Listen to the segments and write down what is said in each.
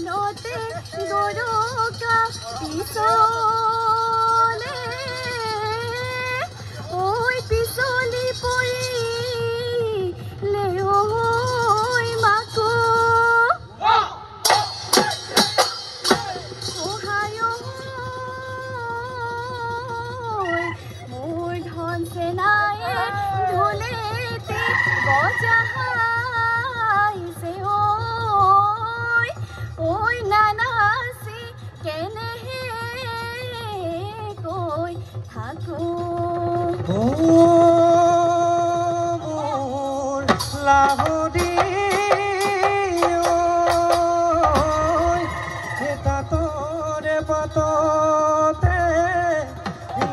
কাণতে গৰকা পিছলে ঐ পিছলি পৰিলে ঐ মাকো সহায় মোৰ ধন চেনায়ে ঢোলেতে বজাইছে ঐ নানাচি কেনেহে কৈ থাকো মোৰ লাহৰি তাতৰে পাততে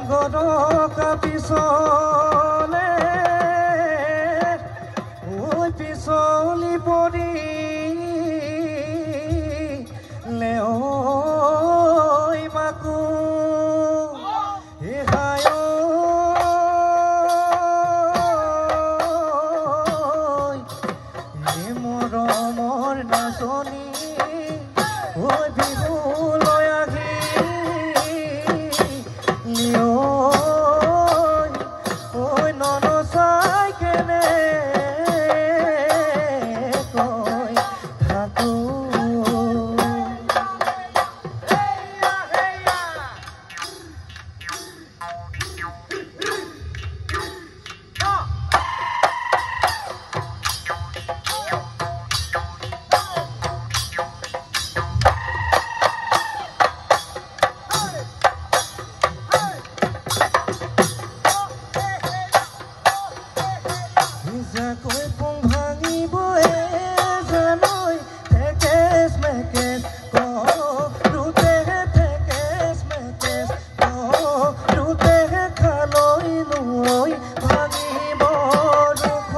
গৰকা পিছলে পিছলি পৰি লেও মাকো হায় মৰমৰ নাচনী বিহু লৈ আহি ননচাই কেনে কৈ থাকো কৈ পুং ভাঙিব জানৈ থেকেচ মেকেচ কৰোতেহে থেকেচ মেকেচ কৰোতেহে খালৈ লৈ ভাঙিব দুখ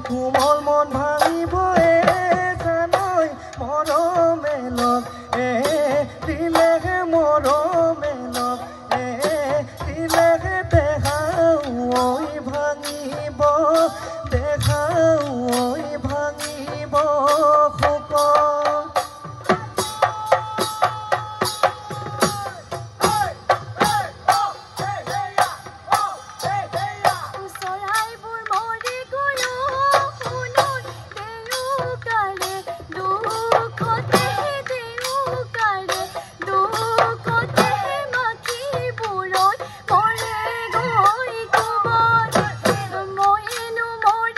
কোমল মন ভাঙিব জানৈ মৰমে লগ দিলেহে মৰমে লগ দিলেহে দেখাও ভাঙিব দেখাও ভাঙিব শুক চৰাইবোৰ মৰি গলো শুনোৰ দেউকাৰে দুখতেহে দেউকাৰে দুখতেহে মাখিবোৰত মৰে গৈ কোবত মইনো মৰি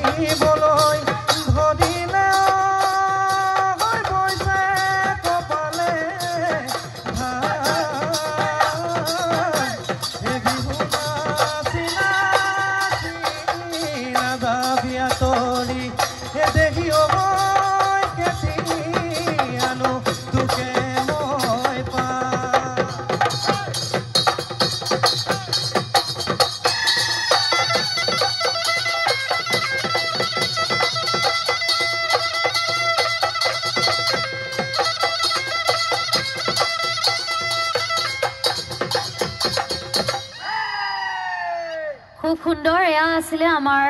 আহিবলৈ ধৰিলে হৈ গৈছে কপালে বিহু নাচি নাচি নাযাবি আঁতৰি দেহি কেতিয়ানো তোকে মই পাম খুব সুন্দৰ এয়া আছিলে আমাৰ